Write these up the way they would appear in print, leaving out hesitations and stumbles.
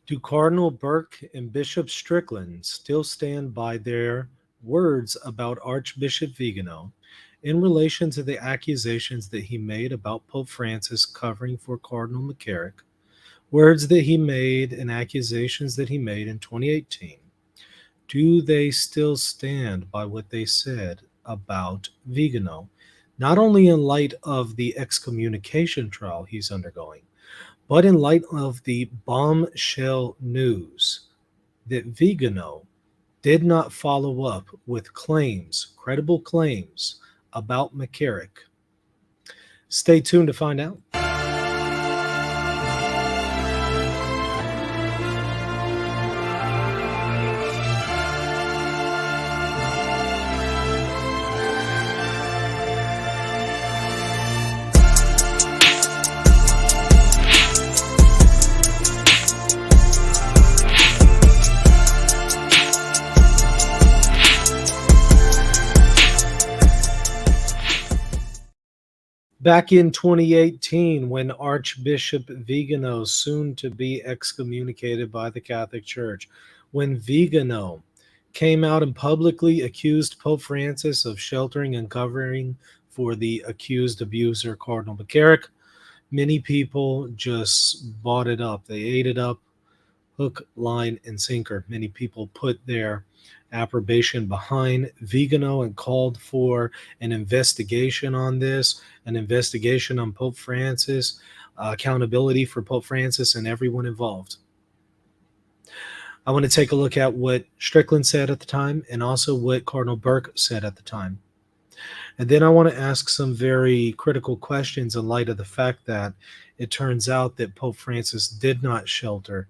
Do Cardinal Burke and Bishop Strickland still stand by their words about Archbishop Vigano in relation to the accusations that he made about Pope Francis covering for Cardinal McCarrick, words that he made and accusations that he made in 2018? Do they still stand by what they said about Vigano, not only in light of the excommunication trial he's undergoing, but in light of the bombshell news that Vigano did not follow up with claims, credible claims, about McCarrick? Stay tuned to find out. Back in 2018, when Archbishop Vigano, soon to be excommunicated by the Catholic Church, when Vigano came out and publicly accused Pope Francis of sheltering and covering for the accused abuser, Cardinal McCarrick, many people just bought it up. They ate it up, hook, line, and sinker. Many people put their approbation behind Vigano and called for an investigation on this, an investigation on Pope Francis, accountability for Pope Francis and everyone involved. I want to take a look at what Strickland said at the time and also what Cardinal Burke said at the time. And then I want to ask some very critical questions in light of the fact that it turns out that Pope Francis did not shelter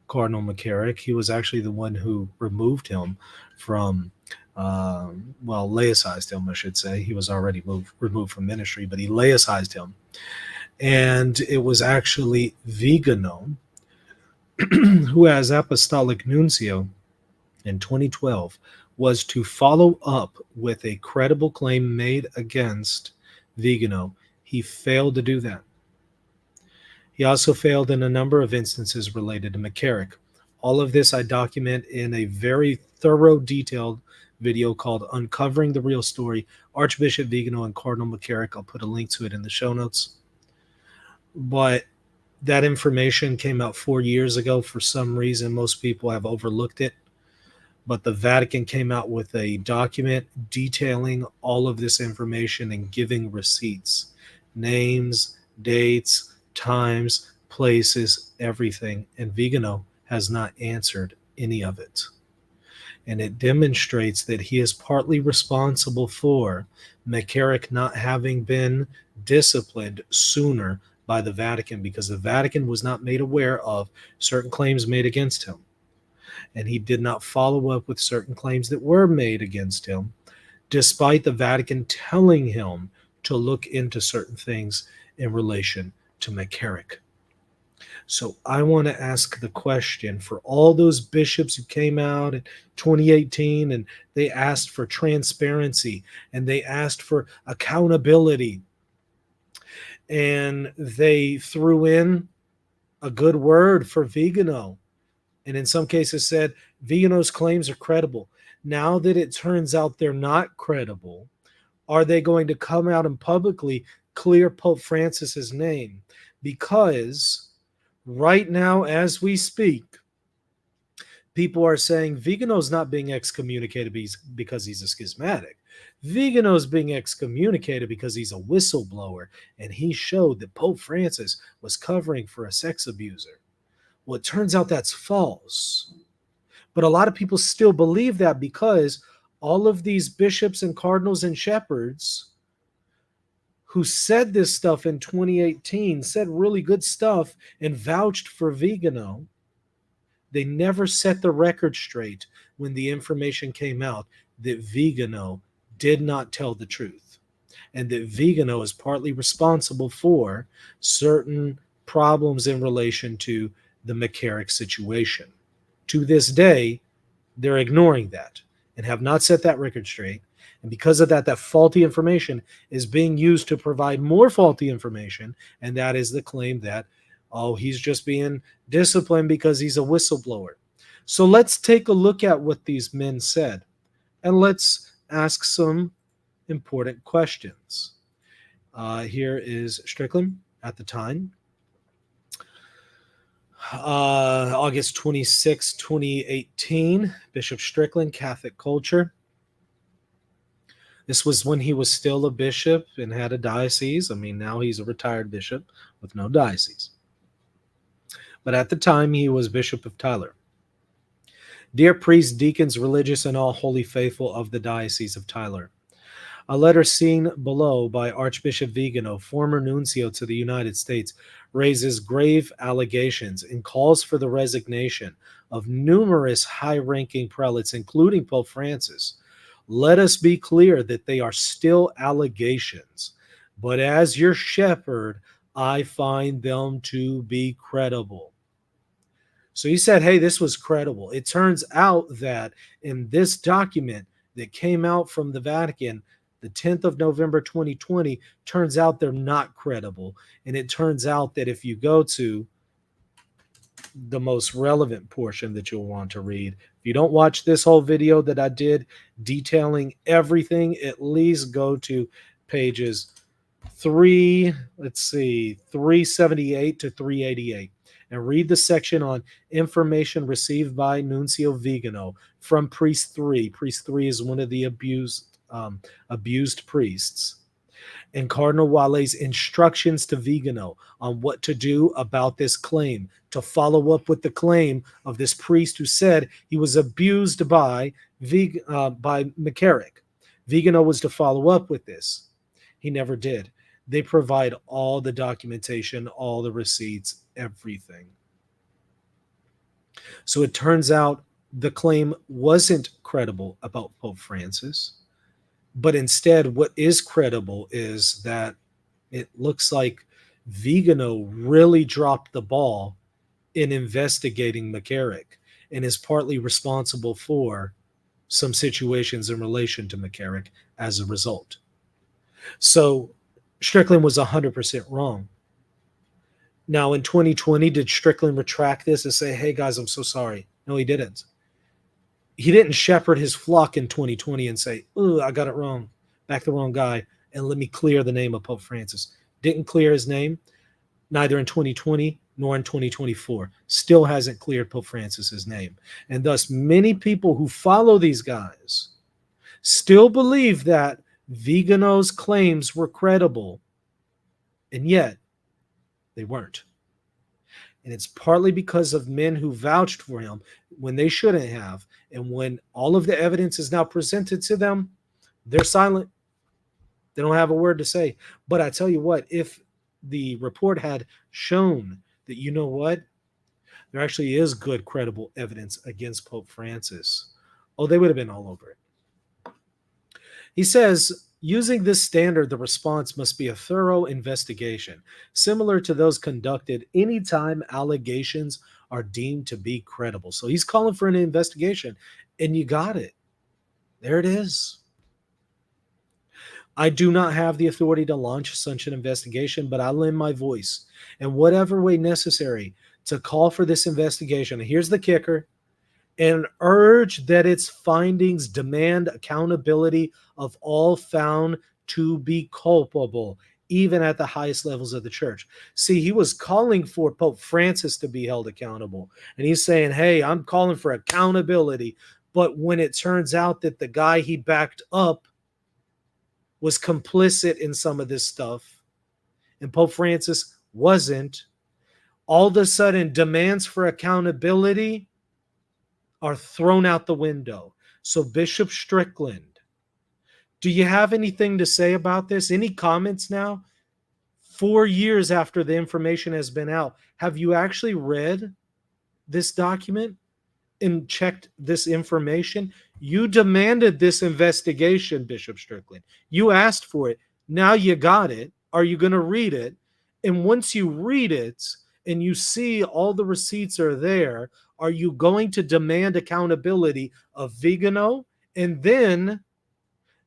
Cardinal McCarrick. He was actually the one who removed him from, laicized him, I should say. He was already removed from ministry, but he laicized him. And it was actually Vigano, who as apostolic nuncio in 2012, was to follow up with a credible claim made against Vigano. He failed to do that. He also failed in a number of instances related to McCarrick. All of this I document in a very thorough, detailed video called Uncovering the Real Story, Archbishop Vigano and Cardinal McCarrick. I'll put a link to it in the show notes. But that information came out 4 years ago. For some reason, most people have overlooked it. But the Vatican came out with a document detailing all of this information and giving receipts, names, dates, times, places, everything. And Vigano has not answered any of it. And it demonstrates that he is partly responsible for McCarrick not having been disciplined sooner by the Vatican, because the Vatican was not made aware of certain claims made against him. And he did not follow up with certain claims that were made against him, despite the Vatican telling him to look into certain things in relation to McCarrick. So I want to ask the question for all those bishops who came out in 2018 and they asked for transparency and they asked for accountability, and they threw in a good word for Vigano, and in some cases said Vigano's claims are credible. Now that it turns out they're not credible, are they going to come out and publicly clear Pope Francis's name? Because right now, as we speak, people are saying Vigano's not being excommunicated because he's a schismatic. Vigano's being excommunicated because he's a whistleblower, and he showed that Pope Francis was covering for a sex abuser. Well, it turns out that's false. But a lot of people still believe that because all of these bishops and cardinals and shepherds who said this stuff in 2018, said really good stuff and vouched for Vigano, they never set the record straight when the information came out that Vigano did not tell the truth, and that Vigano is partly responsible for certain problems in relation to the McCarrick situation. To this day, they're ignoring that and have not set that record straight. And because of that, that faulty information is being used to provide more faulty information. And that is the claim that Oh, he's just being disciplined because he's a whistleblower. So let's take a look at what these men said, and let's ask some important questions. Here is Strickland at the time. August 26, 2018, Bishop Strickland, Catholic Culture. This was when he was still a bishop and had a diocese. I mean, now he's a retired bishop with no diocese. But at the time, he was Bishop of Tyler. Dear priests, deacons, religious, and all holy faithful of the Diocese of Tyler. A letter seen below by Archbishop Vigano, former nuncio to the United States, raises grave allegations and calls for the resignation of numerous high-ranking prelates, including Pope Francis. Let us be clear that they are still allegations, but as your shepherd, I find them to be credible. So he said, hey, this was credible. It turns out that in this document that came out from the Vatican, the 10th of November 2020, turns out they're not credible. And it turns out that if you go to the most relevant portion that you'll want to read, if you don't watch this whole video that I did detailing everything, at least go to pages 378 to 388 and read the section on information received by Nuncio Vigano from Priest 3. Priest 3 is one of the abused priests. And Cardinal Wale's instructions to Vigano on what to do about this claim, to follow up with the claim of this priest who said he was abused by McCarrick. Vigano was to follow up with this. He never did. They provide all the documentation, all the receipts, everything. So it turns out the claim wasn't credible about Pope Francis. But instead, what is credible is that it looks like Vigano really dropped the ball in investigating McCarrick and is partly responsible for some situations in relation to McCarrick as a result. So Strickland was 100% wrong. Now, in 2020, did Strickland retract this and say, hey, guys, I'm so sorry? No, he didn't. He didn't shepherd his flock in 2020 and say, oh, I got it wrong, back the wrong guy, and let me clear the name of Pope Francis. Didn't clear his name, neither in 2020 nor in 2024. Still hasn't cleared Pope Francis's name. And thus, many people who follow these guys still believe that Vigano's claims were credible, and yet they weren't. And it's partly because of men who vouched for him when they shouldn't have. And when all of the evidence is now presented to them, they're silent. They don't have a word to say. But I tell you what, if the report had shown that, you know what, there actually is good, credible evidence against Pope Francis, oh, they would have been all over it. He says, using this standard, the response must be a thorough investigation, similar to those conducted anytime allegations are deemed to be credible. So he's calling for an investigation, and you got it. There it is. I do not have the authority to launch such an investigation, but I lend my voice in whatever way necessary to call for this investigation. And here's the kicker. And urge that its findings demand accountability of all found to be culpable, even at the highest levels of the church. See, he was calling for Pope Francis to be held accountable. And he's saying, hey, I'm calling for accountability. But when it turns out that the guy he backed up was complicit in some of this stuff, and Pope Francis wasn't, all of a sudden demands for accountability are thrown out the window. So Bishop Strickland, do you have anything to say about this? Any comments now? 4 years after the information has been out, have you actually read this document and checked this information? You demanded this investigation, Bishop Strickland. You asked for it. Now you got it. Are you going to read it? And once you read it and you see all the receipts are there, are you going to demand accountability of Vigano and then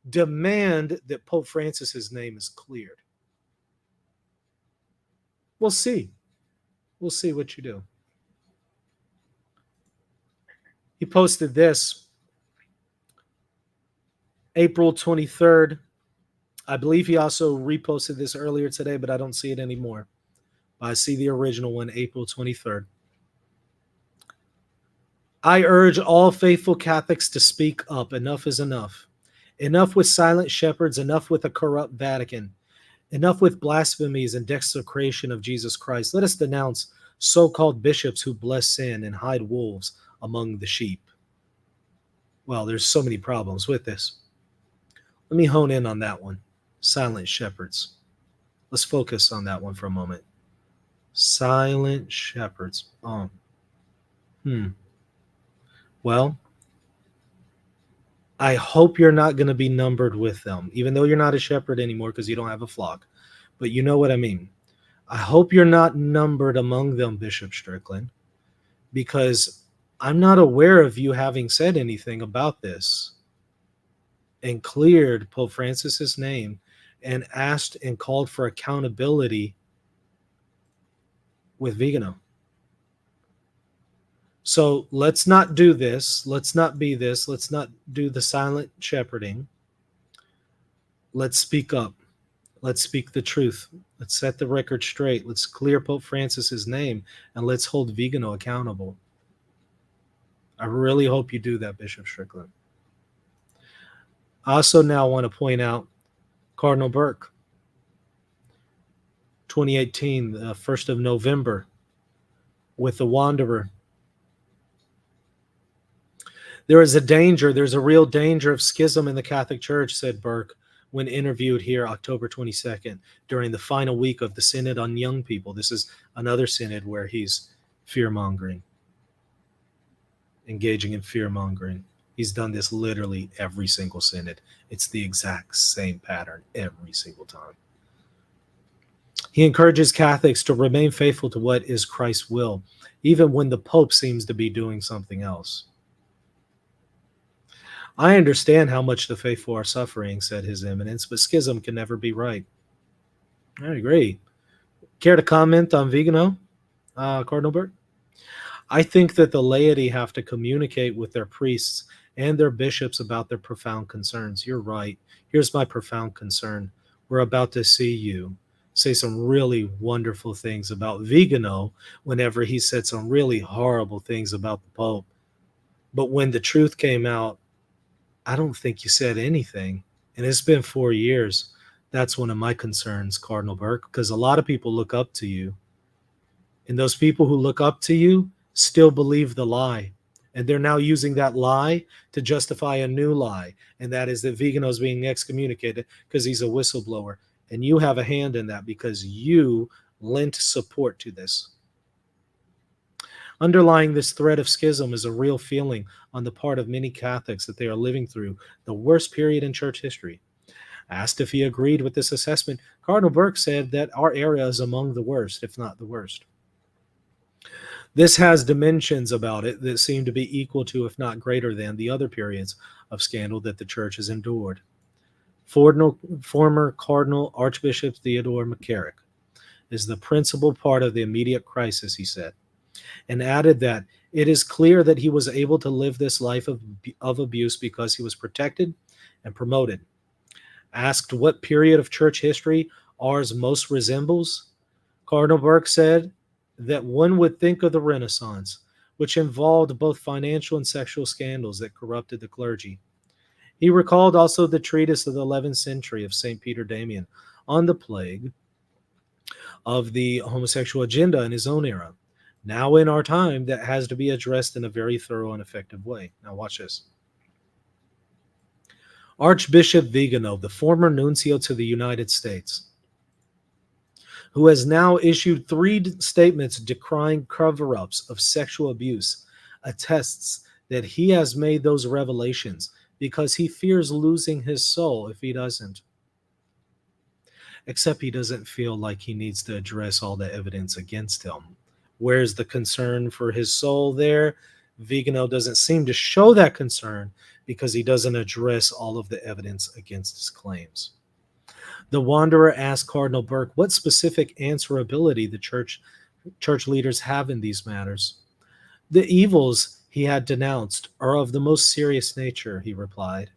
demand that Pope Francis's name is cleared? We'll see. We'll see what you do. He posted this April 23rd. I believe he also reposted this earlier today, but I don't see it anymore. I see the original one, April 23rd. I urge all faithful Catholics to speak up. Enough is enough. Enough with silent shepherds, enough with a corrupt Vatican. Enough with blasphemies and desecration of Jesus Christ. Let us denounce so-called bishops who bless sin and hide wolves among the sheep. Well, there's so many problems with this. Let me hone in on that one. Silent shepherds. Let's focus on that one for a moment. Silent shepherds. Well, I hope you're not going to be numbered with them, even though you're not a shepherd anymore because you don't have a flock. But you know what I mean. I hope you're not numbered among them, Bishop Strickland, because I'm not aware of you having said anything about this and cleared Pope Francis's name and asked and called for accountability with Vigano. So let's not do this. Let's not be this. Let's not do the silent shepherding. Let's speak up. Let's speak the truth. Let's set the record straight. Let's clear Pope Francis's name, and let's hold Vigano accountable. I really hope you do that, Bishop Strickland. I also now want to point out Cardinal Burke, 2018, the 1st of November, with the Wanderer. There is a danger, there's a real danger of schism in the Catholic Church, said Burke, when interviewed here October 22nd during the final week of the Synod on Young People. This is another synod where he's fear-mongering, engaging in fear-mongering. He's done this literally every single synod. It's the exact same pattern every single time. He encourages Catholics to remain faithful to what is Christ's will, even when the Pope seems to be doing something else. I understand how much the faithful are suffering, said His Eminence, but schism can never be right. I agree. Care to comment on Vigano, Cardinal Burke? I think that the laity have to communicate with their priests and their bishops about their profound concerns. You're right. Here's my profound concern. We're about to see you say some really wonderful things about Vigano whenever he said some really horrible things about the Pope. But when the truth came out, I don't think you said anything. And it's been 4 years. That's one of my concerns, Cardinal Burke, because a lot of people look up to you. And those people who look up to you still believe the lie. And they're now using that lie to justify a new lie. And that is that Vigano is being excommunicated because he's a whistleblower. And you have a hand in that because you lent support to this. Underlying this threat of schism is a real feeling on the part of many Catholics that they are living through the worst period in church history. Asked if he agreed with this assessment, Cardinal Burke said that our era is among the worst, if not the worst. This has dimensions about it that seem to be equal to, if not greater than, the other periods of scandal that the church has endured. Former Cardinal Archbishop Theodore McCarrick is the principal part of the immediate crisis, he said, and added that it is clear that he was able to live this life of abuse because he was protected and promoted. Asked what period of church history ours most resembles, Cardinal Burke said that one would think of the Renaissance, which involved both financial and sexual scandals that corrupted the clergy. He recalled also the treatise of the 11th century of St. Peter Damian on the plague of the homosexual agenda in his own era. Now in our time, that has to be addressed in a very thorough and effective way. Now watch this. Archbishop Vigano, the former nuncio to the United States, who has now issued 3 statements decrying cover-ups of sexual abuse, attests that he has made those revelations because he fears losing his soul if he doesn't. Except he doesn't feel like he needs to address all the evidence against him. Where's the concern for his soul there? Vigano doesn't seem to show that concern because he doesn't address all of the evidence against his claims. The Wanderer asked Cardinal Burke what specific answerability the church church leaders have in these matters. The evils he had denounced are of the most serious nature, he replied.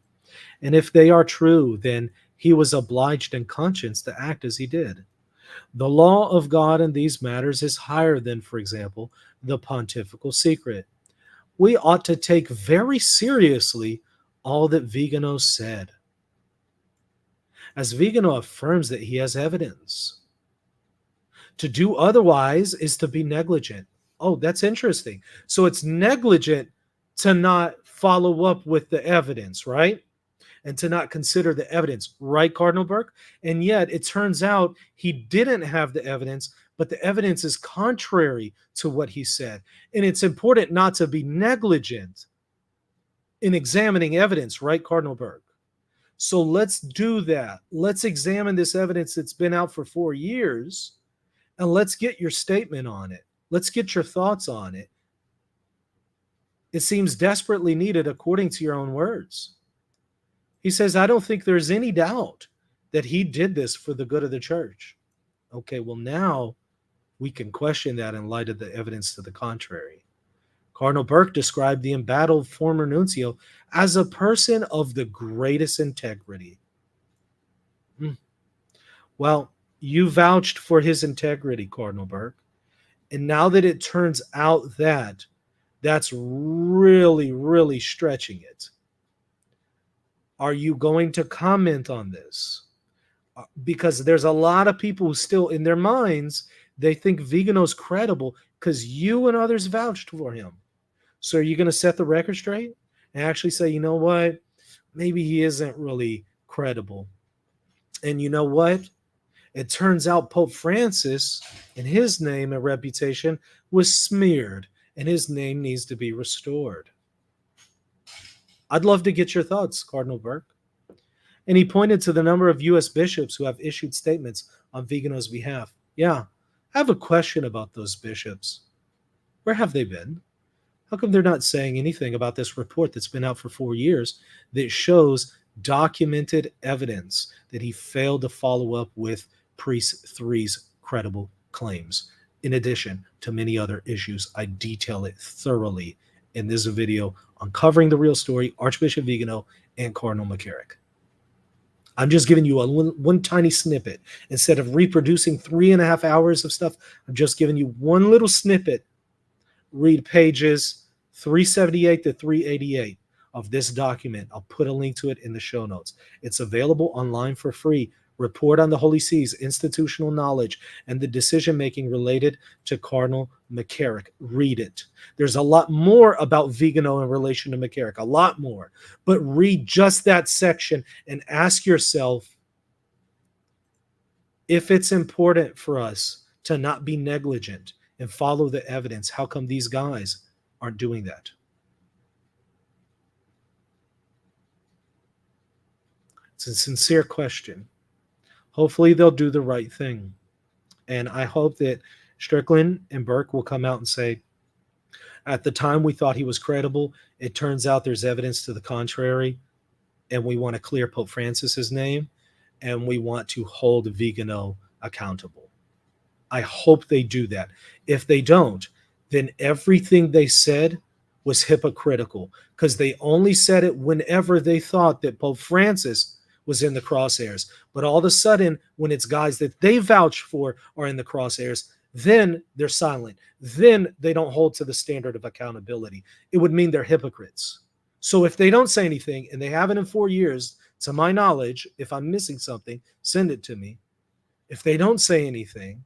And if they are true, then he was obliged in conscience to act as he did. The law of God in these matters is higher than, for example, the pontifical secret. We ought to take very seriously all that Vigano said, as Vigano affirms that he has evidence. To do otherwise is to be negligent. Oh, that's interesting. So it's negligent to not follow up with the evidence, right? And to not consider the evidence, right, Cardinal Burke? And yet it turns out he didn't have the evidence, but the evidence is contrary to what he said. And it's important not to be negligent in examining evidence, right, Cardinal Burke? So let's do that. Let's examine this evidence that's been out for 4 years, and let's get your statement on it. Let's get your thoughts on it. It seems desperately needed according to your own words. He says, I don't think there's any doubt that he did this for the good of the church. Okay, well, now we can question that in light of the evidence to the contrary. Cardinal Burke described the embattled former nuncio as a person of the greatest integrity. Well, you vouched for his integrity, Cardinal Burke. And now that it turns out that that's really, really stretching it, are you going to comment on this? Because there's a lot of people who still, in their minds, they think Vigano's credible because you and others vouched for him. So are you going to set the record straight and actually say, you know what, maybe he isn't really credible? And you know what? It turns out Pope Francis and his name and reputation was smeared, and his name needs to be restored. I'd love to get your thoughts, Cardinal Burke. And he pointed to the number of U.S. bishops who have issued statements on Vigano's behalf. Yeah, I have a question about those bishops. Where have they been? How come they're not saying anything about this report that's been out for 4 years that shows documented evidence that he failed to follow up with Priest 3's credible claims, in addition to many other issues? I detail it thoroughly in this video uncovering the real story, Archbishop Vigano and Cardinal McCarrick. I'm just giving you one tiny snippet. Instead of reproducing 3.5 hours of stuff, I'm just giving you one little snippet. Read pages 378 to 388 of this document. I'll put a link to it in the show notes. It's available online for free. Report on the Holy See's institutional knowledge and the decision-making related to Cardinal McCarrick. Read it. There's a lot more about Vigano in relation to McCarrick, a lot more. But read just that section and ask yourself if it's important for us to not be negligent and follow the evidence. How come these guys aren't doing that? It's a sincere question. Hopefully they'll do the right thing. And I hope that Strickland and Burke will come out and say, at the time we thought he was credible, it turns out there's evidence to the contrary, and we want to clear Pope Francis's name, and we want to hold Vigano accountable. I hope they do that. If they don't, then everything they said was hypocritical, because they only said it whenever they thought that Pope Francis was in the crosshairs. But all of a sudden, when it's guys that they vouch for are in the crosshairs, then they're silent. Then they don't hold to the standard of accountability. It would mean they're hypocrites. So if they don't say anything, and they haven't in 4 years, to my knowledge, if I'm missing something, send it to me. If they don't say anything,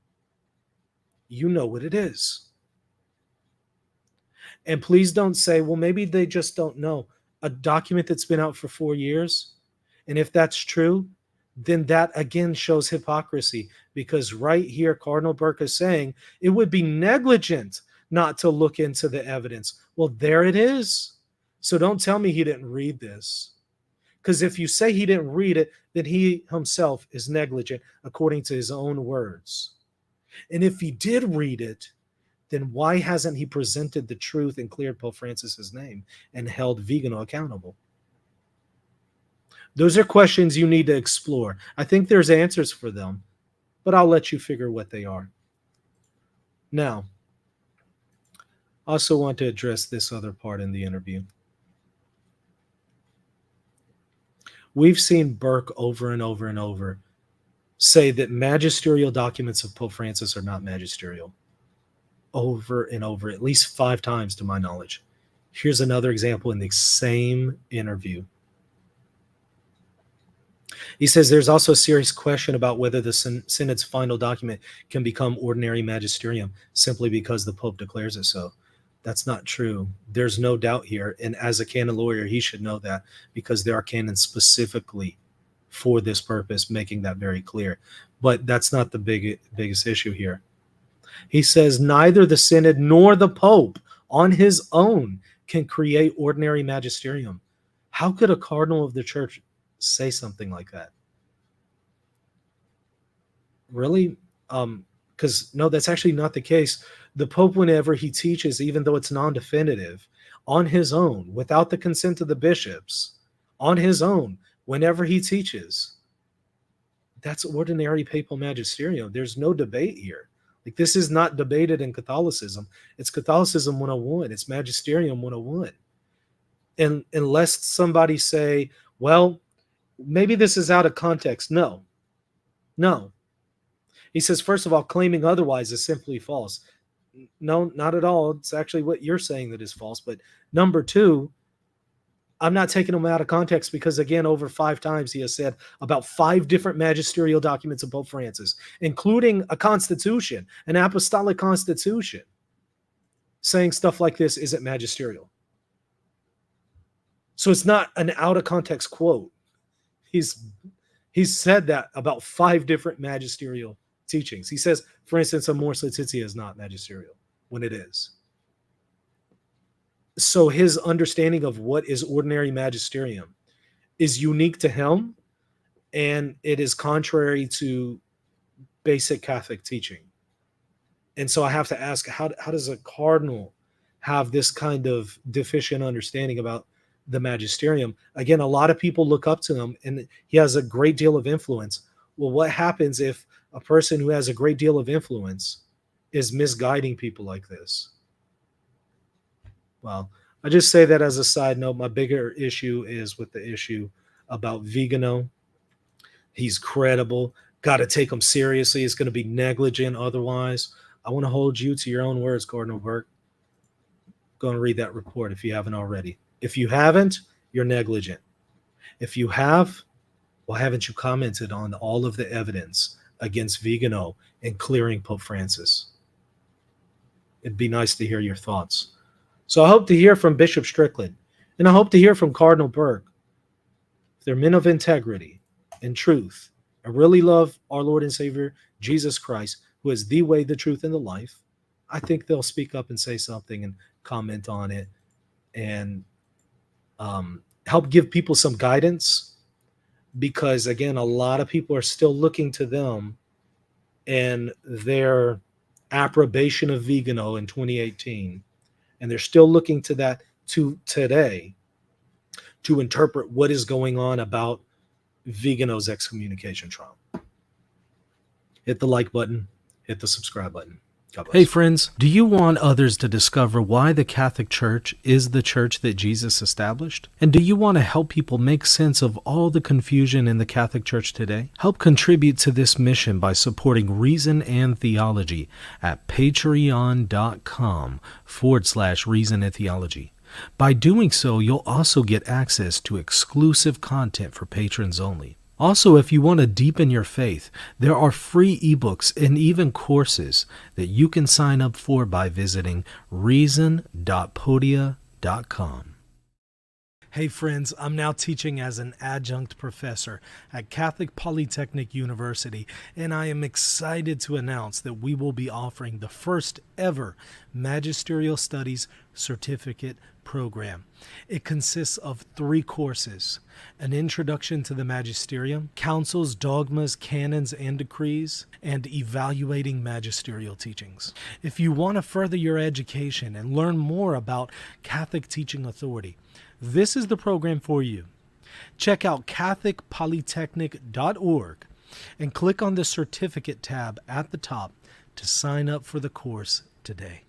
you know what it is. And please don't say, well, maybe they just don't know. A document that's been out for 4 years, and if that's true, then that again shows hypocrisy, because right here, Cardinal Burke is saying it would be negligent not to look into the evidence. Well, there it is. So don't tell me he didn't read this. Because if you say he didn't read it, then he himself is negligent according to his own words. And if he did read it, then why hasn't he presented the truth and cleared Pope Francis's name and held Vigano accountable? Those are questions you need to explore. I think there's answers for them, but I'll let you figure what they are. Now, I also want to address this other part in the interview. We've seen Burke over and over and over say that magisterial documents of Pope Francis are not magisterial. Over and over, at least 5 times to my knowledge. Here's another example in the same interview. He says there's also a serious question about whether the Synod's final document can become ordinary magisterium simply because the Pope declares it so. That's not true. There's no doubt here. And as a canon lawyer, he should know that because there are canons specifically for this purpose, making that very clear. But that's not the biggest issue here. He says neither the Synod nor the Pope on his own can create ordinary magisterium. How could a cardinal of the church say something like that? Really? Because no, that's actually not the case. The Pope, whenever he teaches, even though it's non-definitive, on his own, without the consent of the bishops, on his own, whenever he teaches, that's ordinary papal magisterium. There's no debate here. Like, this is not debated in Catholicism. It's Catholicism 101. It's Magisterium 101. And unless somebody say, well, maybe this is out of context. No. He says, first of all, claiming otherwise is simply false. No, not at all. It's actually what you're saying that is false. But number 2, I'm not taking them out of context because, again, over 5 times he has said about 5 different magisterial documents of Pope Francis, including a constitution, an apostolic constitution, saying stuff like this isn't magisterial. So it's not an out of context quote. He's said that about 5 different magisterial teachings. He says, for instance, Amoris Laetitia is not magisterial when it is. So his understanding of what is ordinary magisterium is unique to him, and it is contrary to basic Catholic teaching. And so I have to ask, how does a cardinal have this kind of deficient understanding about the magisterium? Again, a lot of people look up to him, and he has a great deal of influence. Well, what happens if a person who has a great deal of influence is misguiding people like this? Well, I just say that as a side note. My bigger issue is with the issue about Vigano. He's credible. Got to take him seriously. It's going to be negligent otherwise. I want to hold you to your own words, Cardinal Burke. Go and read that report if you haven't already. If you haven't, you're negligent. If you have, well, haven't you commented on all of the evidence against Vigano and clearing Pope Francis? It'd be nice to hear your thoughts. So I hope to hear from Bishop Strickland, and I hope to hear from Cardinal Burke. If they're men of integrity and truth, and really love our Lord and Savior, Jesus Christ, who is the way, the truth, and the life, I think they'll speak up and say something and comment on it and help give people some guidance, because, again, a lot of people are still looking to them and their approbation of Vigano in 2018. And they're still looking to that to today to interpret what is going on about Vigano's excommunication trial. Hit the like button. Hit the subscribe button. God bless. Hey friends, do you want others to discover why the Catholic Church is the church that Jesus established? And do you want to help people make sense of all the confusion in the Catholic Church today? Help contribute to this mission by supporting Reason and Theology at patreon.com/Reason and Theology. By doing so, you'll also get access to exclusive content for patrons only. Also, if you want to deepen your faith, there are free ebooks and even courses that you can sign up for by visiting reason.podia.com. Hey friends, I'm now teaching as an adjunct professor at Catholic Polytechnic University, and I am excited to announce that we will be offering the first ever Magisterial Studies Certificate program. It consists of 3 courses: an introduction to the magisterium, councils, dogmas, canons, and decrees, and evaluating magisterial teachings. If you want to further your education and learn more about Catholic teaching authority, this is the program for you. Check out catholicpolytechnic.org and click on the certificate tab at the top to sign up for the course today.